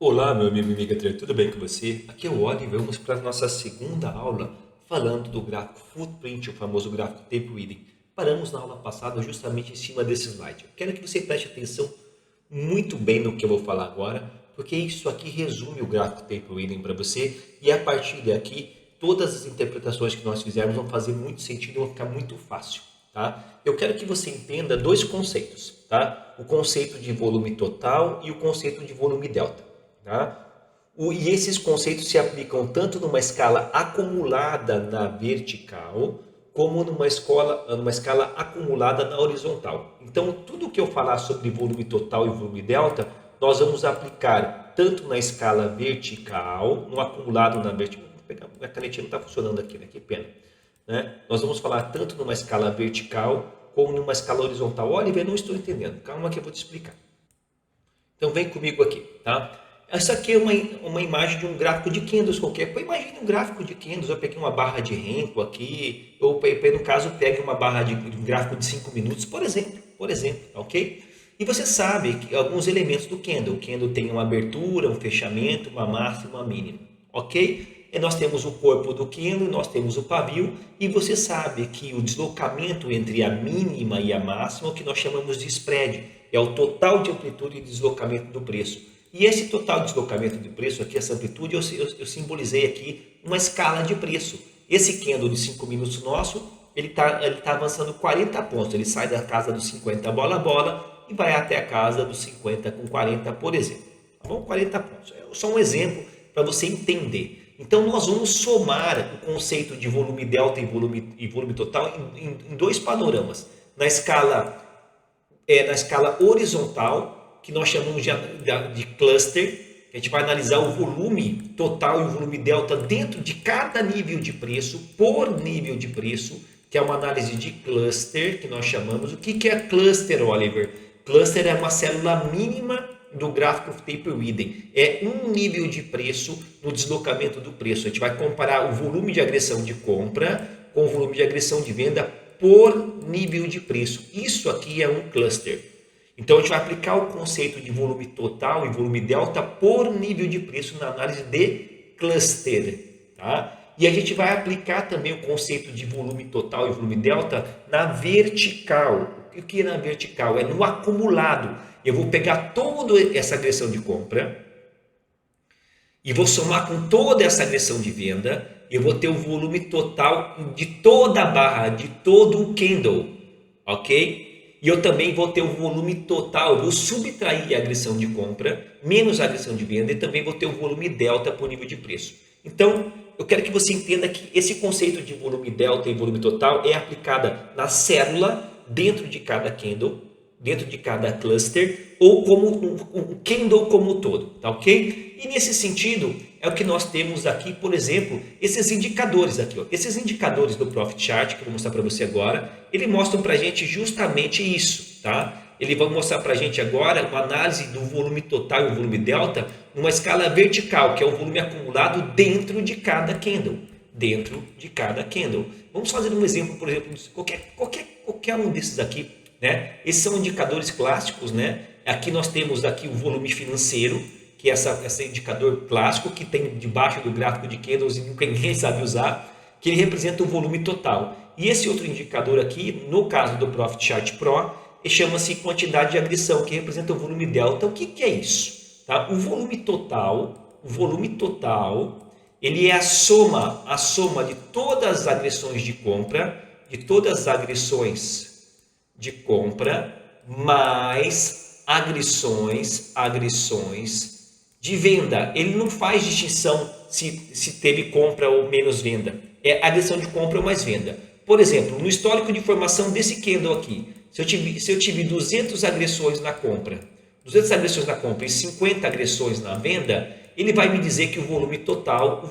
Olá, meu amigo e amiga trader, tudo bem com você? Aqui é o Oliver, vamos para a nossa segunda aula falando do gráfico Footprint, o famoso gráfico Tape Reading. Paramos na aula passada justamente em cima desse slide. Eu quero que você preste atenção muito bem no que eu vou falar agora, porque isso aqui resume o gráfico Tape Reading para você e a partir daqui todas as interpretações que nós fizermos vão fazer muito sentido e vão ficar muito fácil. Tá? Eu quero que você entenda dois conceitos, tá? O conceito de volume total e o conceito de volume delta. Tá? E esses conceitos se aplicam tanto numa escala acumulada na vertical, como numa escala acumulada na horizontal. Então, tudo que eu falar sobre volume total e volume delta, nós vamos aplicar tanto na escala vertical, no acumulado na vertical. A canetinha não está funcionando aqui, né? Que pena. Né? Nós vamos falar tanto numa escala vertical, como numa escala horizontal. Olha, eu não estou entendendo. Calma que eu vou te explicar. Então, vem comigo aqui, tá? Essa aqui é uma imagem de um gráfico de candles qualquer. Imagine um gráfico de candles. Eu peguei uma barra de Renko aqui, ou no caso, pegue uma barra de um gráfico de 5 minutos, por exemplo, ok? E você sabe que alguns elementos do candle. O candle tem uma abertura, um fechamento, uma máxima, uma mínima, ok? E nós temos o corpo do candle, nós temos o pavio, e você sabe que o deslocamento entre a mínima e a máxima é o que nós chamamos de spread. É o total de amplitude e deslocamento do preço. E esse total de deslocamento de preço aqui, essa amplitude, eu simbolizei aqui uma escala de preço. Esse candle de 5 minutos nosso, ele tá avançando 40 pontos. Ele sai da casa dos 50 bola a bola e vai até a casa dos 50 com 40, por exemplo. Tá bom? 40 pontos. É só um exemplo para você entender. Então, nós vamos somar o conceito de volume delta e volume total em dois panoramas. Na escala horizontal, que nós chamamos de cluster, que a gente vai analisar o volume total e o volume delta dentro de cada nível de preço, por nível de preço, que é uma análise de cluster, que nós chamamos. O que é cluster, Oliver? Cluster é uma célula mínima do gráfico Tape Reading. É um nível de preço no deslocamento do preço. A gente vai comparar o volume de agressão de compra com o volume de agressão de venda por nível de preço. Isso aqui é um cluster. Então a gente vai aplicar o conceito de volume total e volume delta por nível de preço na análise de cluster. Tá? E a gente vai aplicar também o conceito de volume total e volume delta na vertical. O que é na vertical? É no acumulado. Eu vou pegar toda essa agressão de compra e vou somar com toda essa agressão de venda. Eu vou ter o volume total de toda a barra, de todo o candle, ok? E eu também vou ter o volume total, eu vou subtrair a agressão de compra, menos a agressão de venda, e também vou ter o volume delta por nível de preço. Então, eu quero que você entenda que esse conceito de volume delta e volume total é aplicada na célula, dentro de cada candle, dentro de cada cluster, ou como um candle como um todo, tá ok? E nesse sentido, é o que nós temos aqui, por exemplo, esses indicadores aqui, ó. Esses indicadores do Profit Chart, que eu vou mostrar para você agora, ele mostram para a gente justamente isso, tá? Ele vai mostrar para a gente agora uma análise do volume total e o volume delta numa escala vertical, que é o volume acumulado dentro de cada candle. Dentro de cada candle. Vamos fazer um exemplo, por exemplo, qualquer um desses aqui, né? Esses são indicadores clássicos, né? Aqui nós temos aqui o volume financeiro, que é esse indicador clássico que tem debaixo do gráfico de candles e ninguém sabe usar, que ele representa o volume total. E esse outro indicador aqui, no caso do Profit Chart Pro, chama-se quantidade de agressão, que representa o volume delta. O que é isso? Tá? O volume total, ele é a soma de todas as agressões de compra, de todas as agressões de compra, mais agressões de venda. Ele não faz distinção se teve compra ou menos venda. É agressão de compra ou mais venda. Por exemplo, no histórico de informação desse candle aqui, se eu tive 200 agressões na compra, 200 agressões na compra e 50 agressões na venda, ele vai me dizer que o volume total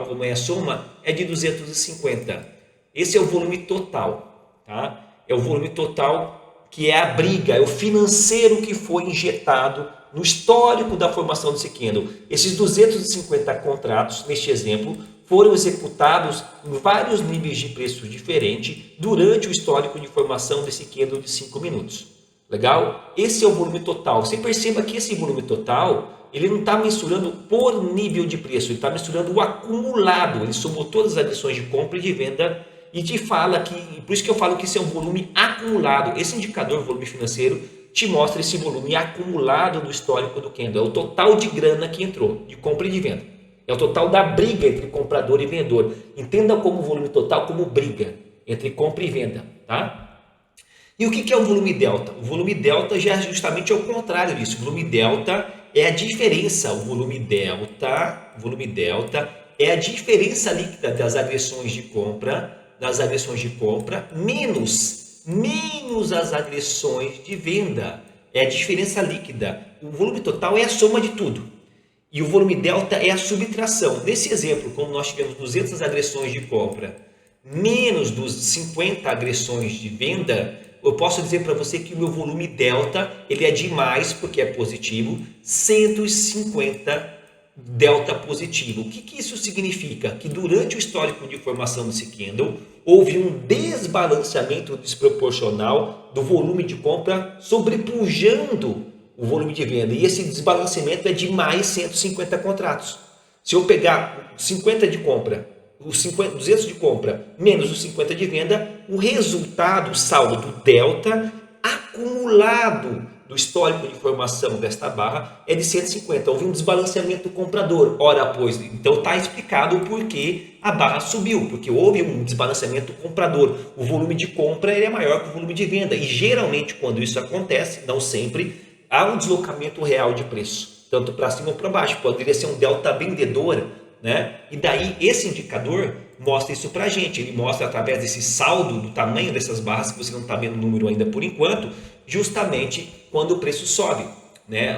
como é a soma, é de 250. Esse é o volume total, tá? É o volume total que é a briga, é o financeiro que foi injetado no histórico da formação desse candle. Esses 250 contratos, neste exemplo, foram executados em vários níveis de preço diferentes durante o histórico de formação desse candle de 5 minutos. Legal? Esse é o volume total. Você perceba que esse volume total, ele não está mensurando por nível de preço, ele está mensurando o acumulado. Ele somou todas as agressões de compra e de venda e te fala que, por isso que eu falo que isso é um volume acumulado. Esse indicador, volume financeiro, te mostra esse volume acumulado do histórico do candle. É o total de grana que entrou, de compra e de venda. É o total da briga entre comprador e vendedor. Entenda como volume total como briga entre compra e venda, tá? E o que é o volume delta? O volume delta já é justamente ao contrário disso. O volume delta é a diferença. O volume delta é a diferença líquida das agressões de compra, menos as agressões de venda. É a diferença líquida. O volume total é a soma de tudo. E o volume delta é a subtração. Nesse exemplo, como nós tivemos 200 agressões de compra, menos dos 50 agressões de venda, eu posso dizer para você que o meu volume delta, ele é de mais, porque é positivo, 150 delta positivo. O que isso significa? Que durante o histórico de formação desse candle, houve um desbalanceamento desproporcional do volume de compra sobrepujando o volume de venda. E esse desbalanceamento é de mais 150 contratos. Se eu pegar 50 de compra, os 200 de compra menos os 50 de venda, o resultado, o saldo do delta acumulado do histórico de formação desta barra é de 150. Houve um desbalanceamento do comprador. Ora, pois, então está explicado o porquê a barra subiu, porque houve um desbalanceamento do comprador. O volume de compra é maior que o volume de venda. E geralmente, quando isso acontece, não sempre, há um deslocamento real de preço, tanto para cima ou para baixo. Poderia ser um delta vendedor, né? E daí esse indicador mostra isso para a gente. Ele mostra através desse saldo do tamanho dessas barras, que você não está vendo o número ainda por enquanto, justamente quando o preço sobe, né?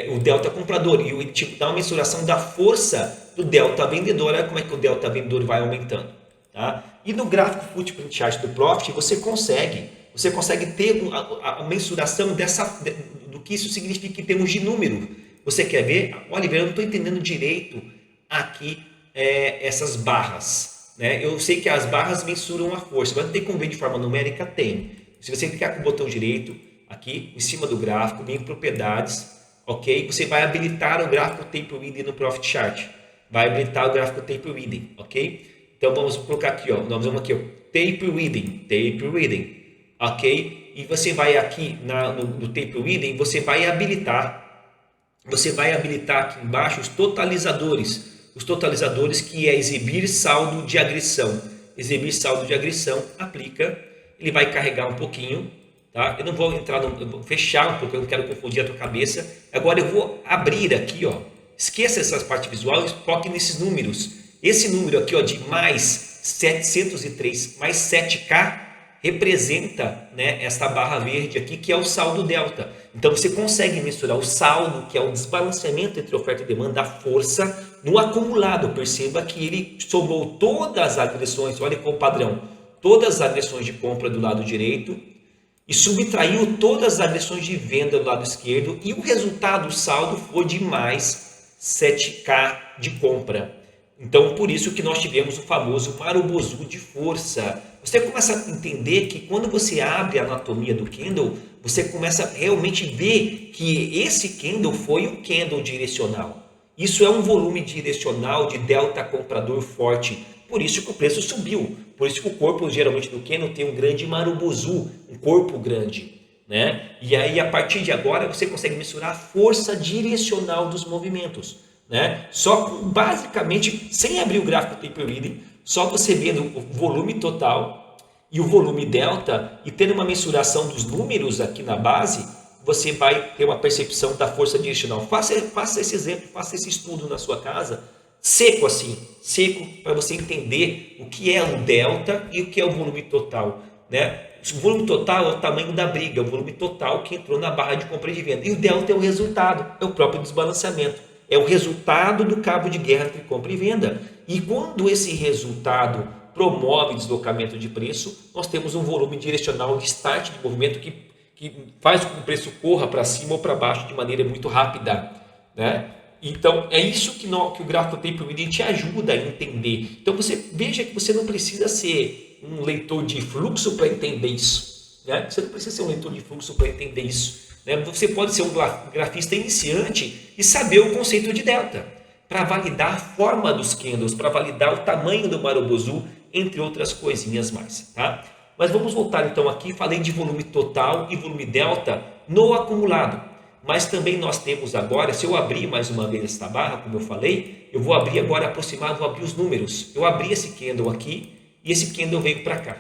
O delta comprador, e ele tipo, dá uma mensuração da força do delta vendedor. Olha como é que o delta vendedor vai aumentando, tá? E no gráfico Footprint Chart do Profit você consegue ter a mensuração do que isso significa em termos de número. Você quer ver? Oliver, eu não estou entendendo direito aqui essas barras, né? Eu sei que as barras mensuram a força, mas não tem como ver de forma numérica? Tem. Se você clicar com o botão direito aqui em cima do gráfico, vem em propriedades, ok? Você vai habilitar o gráfico Tape Reading no Profit Chart. Vai habilitar o gráfico Tape Reading, ok? Então vamos colocar aqui, ó. Nós vamos aqui, ó, Tape Reading, ok? E você vai aqui no Tape Reading, você vai habilitar aqui embaixo os totalizadores. Os totalizadores, que é exibir saldo de agressão. Exibir saldo de agressão, aplica, ele vai carregar um pouquinho, tá? Eu não vou entrar, eu vou fechar um pouco, eu não quero confundir a tua cabeça. Agora eu vou abrir aqui, ó. Esqueça essa parte visual e foque nesses números. Esse número aqui, ó, de mais 703, mais 7K, representa, né, esta barra verde aqui, que é o saldo delta. Então você consegue mensurar o saldo, que é o desbalanceamento entre oferta e demanda, a força no acumulado. Perceba que ele somou todas as agressões, olha qual o padrão, todas as agressões de compra do lado direito e subtraiu todas as agressões de venda do lado esquerdo, e o resultado, o saldo, foi de mais 7K de compra. Então, por isso que nós tivemos o famoso Marubozu de força. Você começa a entender que quando você abre a anatomia do candle, você começa a realmente ver que esse candle foi um candle direcional. Isso é um volume direcional de delta comprador forte. Por isso que o preço subiu. Por isso que o corpo geralmente do candle tem um grande Marubozu, um corpo grande, né? E aí, a partir de agora, você consegue mensurar a força direcional dos movimentos, né? Só basicamente, sem abrir o gráfico Tape Reading, só você vendo o volume total e o volume delta e tendo uma mensuração dos números aqui na base, você vai ter uma percepção da força direcional. Faça esse exemplo, faça esse estudo na sua casa, seco assim, para você entender o que é o delta e o que é o volume total, né? O volume total é o tamanho da briga, o volume total que entrou na barra de compra e de venda. E o delta é o resultado, é o próprio desbalanceamento. É o resultado do cabo de guerra entre compra e venda. E quando esse resultado promove deslocamento de preço, nós temos um volume direcional de start de movimento que faz com que o preço corra para cima ou para baixo de maneira muito rápida, né? Então, é isso que o gráfico Tape Reading te ajuda a entender. Então, você veja que você não precisa ser um leitor de fluxo para entender isso, né? Você não precisa ser um leitor de fluxo para entender isso, né? Você pode ser um grafista iniciante e saber o conceito de delta, para validar a forma dos candles, para validar o tamanho do Marubozu, entre outras coisinhas mais, tá? Mas vamos voltar então aqui, falei de volume total e volume delta no acumulado. Mas também nós temos agora, se eu abrir mais uma vez esta barra, como eu falei, eu vou abrir agora aproximado, vou abrir os números. Eu abri esse candle aqui e esse candle veio para cá.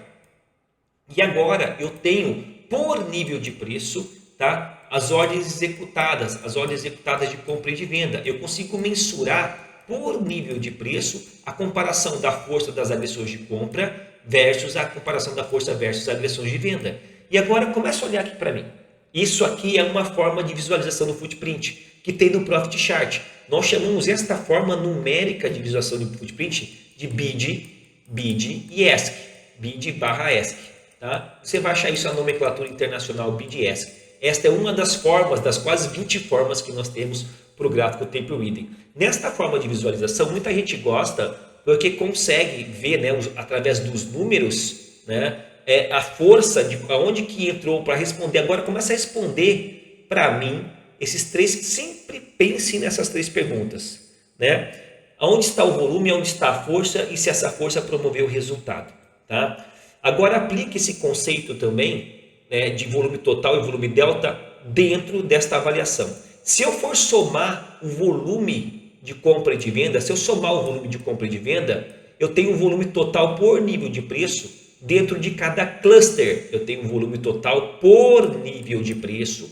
E agora eu tenho por nível de preço, tá? As ordens executadas de compra e de venda. Eu consigo mensurar por nível de preço a comparação da força das agressões de compra versus a comparação da força versus as agressões de venda. E agora começa a olhar aqui para mim. Isso aqui é uma forma de visualização do footprint que tem no Profit Chart. Nós chamamos esta forma numérica de visualização do footprint de BID e ESC. BID barra ESC. Tá? Você vai achar isso na nomenclatura internacional BID e ESC. Esta é uma das formas, das quase 20 formas que nós temos para o gráfico Tape Reading. Nesta forma de visualização, muita gente gosta porque consegue ver, né, através dos números, né, a força de aonde que entrou para responder. Agora começa a responder para mim esses três. Sempre pense nessas três perguntas, né? Aonde está o volume, aonde está a força e se essa força promoveu o resultado, tá? Agora aplique esse conceito também, né, de volume total e volume delta dentro desta avaliação. Se eu for somar o volume de compra e de venda, se eu somar o volume de compra e de venda, eu tenho o volume total por nível de preço. Dentro de cada cluster, eu tenho um volume total por nível de preço,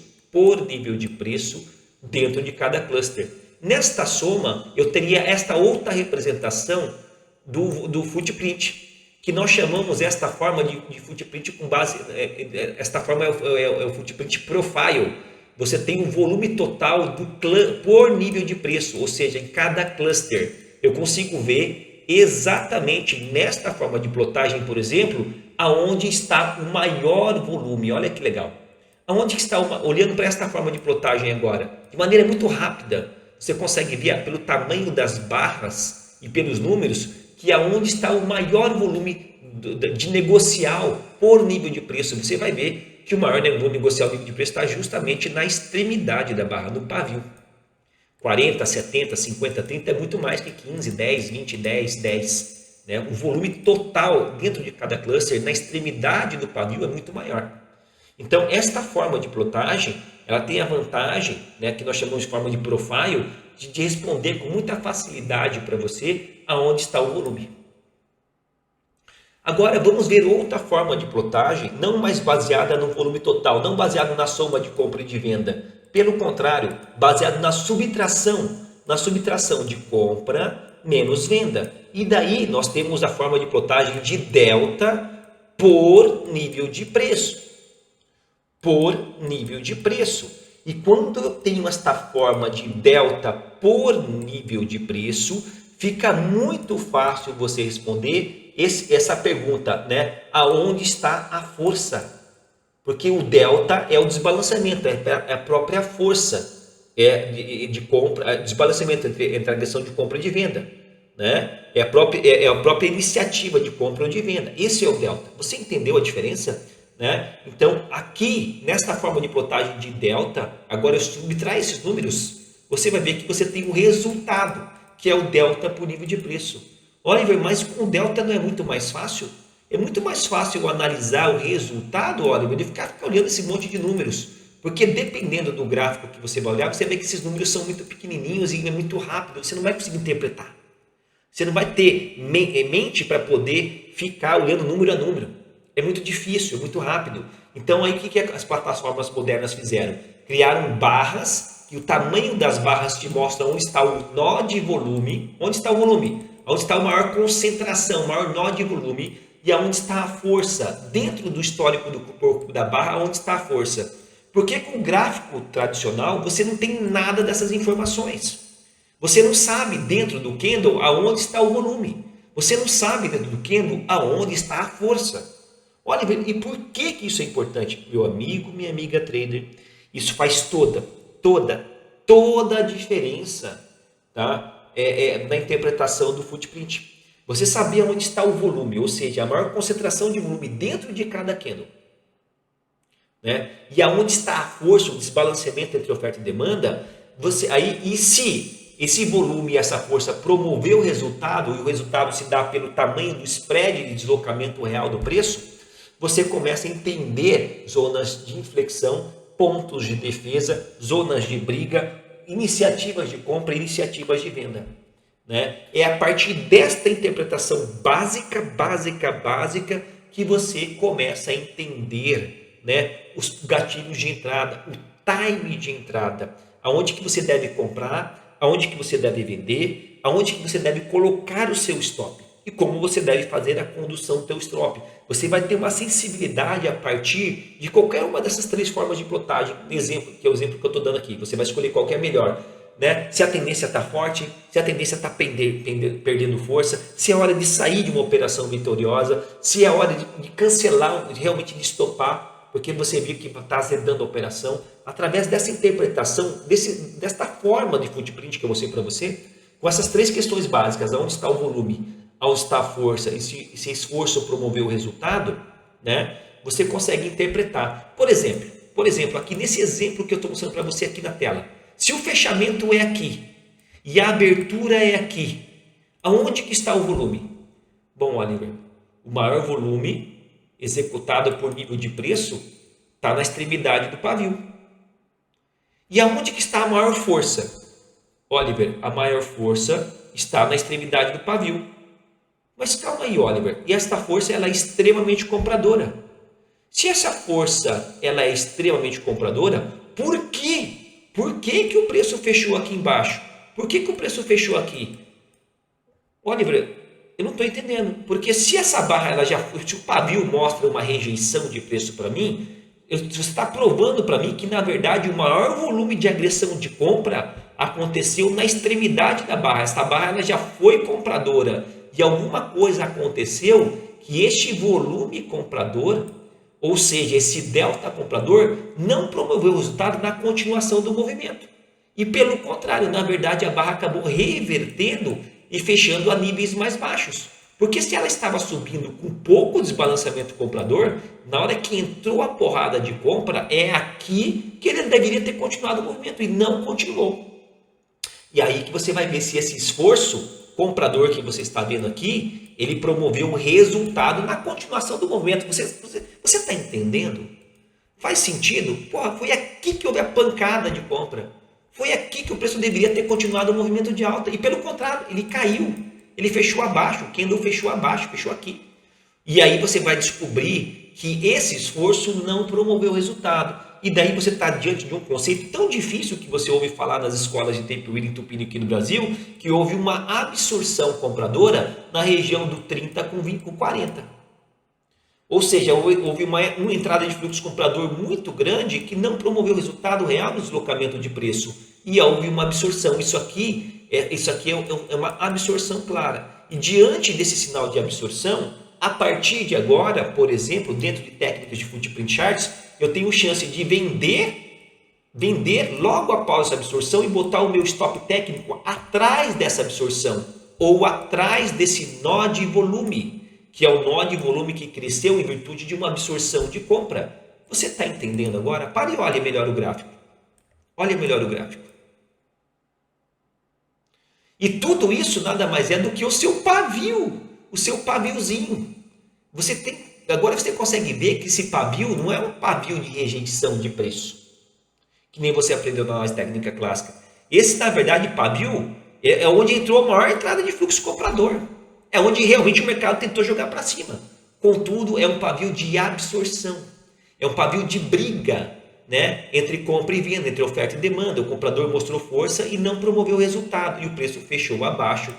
dentro de cada cluster. Nesta soma, eu teria esta outra representação do footprint, que nós chamamos esta forma de footprint com base, esta forma é o footprint profile. Você tem um volume total por nível de preço, ou seja, em cada cluster. Eu consigo ver exatamente nesta forma de plotagem, por exemplo, aonde está o maior volume. Olha que legal. Aonde está olhando para esta forma de plotagem agora, de maneira muito rápida, você consegue ver pelo tamanho das barras e pelos números que aonde está o maior volume de negocial por nível de preço. Você vai ver que o maior volume negocial nível de preço está justamente na extremidade da barra, no pavio. 40, 70, 50, 30 é muito mais que 15, 10, 20, 10, 10. Né? O volume total dentro de cada cluster, na extremidade do pavio, é muito maior. Então, esta forma de plotagem, ela tem a vantagem, né, que nós chamamos de forma de profile, de responder com muita facilidade para você aonde está o volume. Agora, vamos ver outra forma de plotagem, não mais baseada no volume total, não baseada na soma de compra e de venda. Pelo contrário, baseado na subtração de compra menos venda. E daí nós temos a forma de plotagem de delta por nível de preço. E quando eu tenho esta forma de delta por nível de preço, fica muito fácil você responder essa pergunta, né? Aonde está a força? Porque o delta é o desbalanceamento, é a própria força de compra, desbalanceamento entre a agressão de compra e de venda, né? É a própria iniciativa de compra ou de venda. Esse é o delta. Você entendeu a diferença? Né? Então, aqui, nesta forma de plotagem de delta, agora eu subtrai esses números, você vai ver que você tem um resultado, que é o delta por nível de preço. Oliver, mas com o delta não é muito mais fácil? É muito mais fácil eu analisar o resultado, Oliver, de ficar olhando esse monte de números. Porque dependendo do gráfico que você vai olhar, você vê que esses números são muito pequenininhos e é muito rápido. Você não vai conseguir interpretar. Você não vai ter mente para poder ficar olhando número a número. É muito difícil, é muito rápido. Então, aí o que as plataformas modernas fizeram? Criaram barras, e o tamanho das barras te mostra onde está o nó de volume. Onde está o volume? Onde está a maior concentração, o maior nó de volume. E aonde está a força, dentro do histórico do corpo da barra, onde está a força. Porque com o gráfico tradicional, você não tem nada dessas informações. Você não sabe dentro do candle aonde está o volume. Você não sabe dentro do candle aonde está a força. Olha, e por que isso é importante? Meu amigo, minha amiga trader, isso faz toda a diferença, tá? Na interpretação do footprint. Você saber onde está o volume, ou seja, a maior concentração de volume dentro de cada candle. né? E aonde está a força, o desbalanceamento entre oferta e demanda, e se esse volume e essa força promover o resultado, e o resultado se dá pelo tamanho do spread de deslocamento real do preço, você começa a entender zonas de inflexão, pontos de defesa, zonas de briga, iniciativas de compra, iniciativas de venda, né? É a partir desta interpretação básica que você começa a entender, né, os gatilhos de entrada, o time de entrada, aonde que você deve comprar, aonde que você deve vender, aonde que você deve colocar o seu stop e como você deve fazer a condução do seu stop. Você vai ter uma sensibilidade a partir de qualquer uma dessas três formas de plotagem. Exemplo, que é o exemplo que eu estou dando aqui. Você vai escolher qual que é melhor, né? Se a tendência está forte, se a tendência está perdendo força, se é hora de sair de uma operação vitoriosa, se é hora de cancelar, realmente de estopar, porque você viu que está azedando a operação. Através dessa interpretação, desta forma de footprint que eu mostrei para você, com essas três questões básicas, onde está o volume, onde está a força e se esforço promover o resultado, né, você consegue interpretar. Por exemplo, aqui nesse exemplo que eu estou mostrando para você aqui na tela, se o fechamento é aqui e a abertura é aqui, aonde que está o volume? Bom, Oliver, o maior volume executado por nível de preço está na extremidade do pavio. E aonde que está a maior força? Oliver, a maior força está na extremidade do pavio. Mas calma aí, Oliver, e esta força ela é extremamente compradora. Se essa força ela é extremamente compradora, por quê? Por que que o preço fechou aqui embaixo? Por que que o preço fechou aqui? Oliver, eu não estou entendendo. Porque se essa barra, se o pavio mostra uma rejeição de preço para mim, você está provando para mim que, na verdade, o maior volume de agressão de compra aconteceu na extremidade da barra. Essa barra ela já foi compradora e alguma coisa aconteceu que este volume comprador, ou seja, esse delta comprador, não promoveu o resultado na continuação do movimento. E pelo contrário, na verdade, a barra acabou revertendo e fechando a níveis mais baixos. Porque se ela estava subindo com pouco desbalanceamento comprador, na hora que entrou a porrada de compra, é aqui que ele deveria ter continuado o movimento e não continuou. E aí que você vai ver se esse esforço comprador que você está vendo aqui, ele promoveu um resultado na continuação do movimento. Você está entendendo? Faz sentido? Porra, foi aqui que houve a pancada de compra. Foi aqui que o preço deveria ter continuado o movimento de alta. E pelo contrário, ele caiu. Ele fechou abaixo. O candle fechou abaixo, fechou aqui. E aí você vai descobrir que esse esforço não promoveu o resultado. E daí você está diante de um conceito tão difícil que você ouve falar nas escolas de tape reading tupiniquim aqui no Brasil, que houve uma absorção compradora na região do 30 com 40. Ou seja, houve uma entrada de fluxo comprador muito grande que não promoveu o resultado real do deslocamento de preço. E houve uma absorção. Isso aqui é uma absorção clara. E diante desse sinal de absorção, a partir de agora, por exemplo, dentro de técnicas de footprint charts, eu tenho chance de vender logo após essa absorção e botar o meu stop técnico atrás dessa absorção ou atrás desse nó de volume, que é o nó de volume que cresceu em virtude de uma absorção de compra. Você está entendendo agora? Pare e olhe melhor o gráfico. Olha melhor o gráfico. E tudo isso nada mais é do que o seu pavio, o seu paviozinho. Agora você consegue ver que esse pavio não é um pavio de rejeição de preço, que nem você aprendeu na nossa técnica clássica. Esse, na verdade, pavio é onde entrou a maior entrada de fluxo comprador. É onde realmente o mercado tentou jogar para cima. Contudo, é um pavio de absorção. É um pavio de briga, né, entre compra e venda, entre oferta e demanda. O comprador mostrou força e não promoveu o resultado. E o preço fechou abaixo.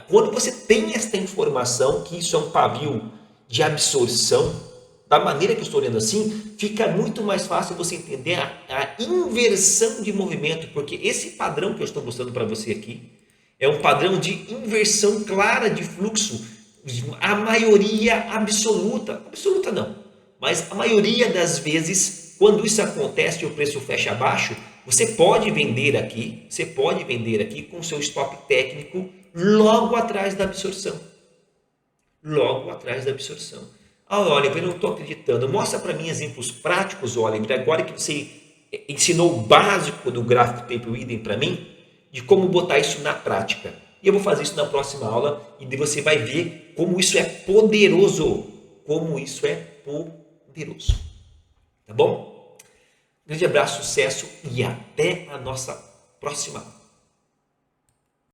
Quando você tem esta informação, que isso é um pavio de absorção, da maneira que eu estou olhando assim, fica muito mais fácil você entender a inversão de movimento. Porque esse padrão que eu estou mostrando para você aqui, é um padrão de inversão clara de fluxo. A maioria absoluta não, mas a maioria das vezes, quando isso acontece e o preço fecha abaixo, você pode vender aqui com seu stop técnico logo atrás da absorção. Logo atrás da absorção. Ah, Oliver, eu não estou acreditando. Mostra para mim exemplos práticos, Oliver, agora que você ensinou o básico do Graphic Tape Reading para mim, de como botar isso na prática. E eu vou fazer isso na próxima aula e você vai ver como isso é poderoso. Como isso é poderoso. Tá bom? Grande abraço, sucesso e até a nossa próxima aula.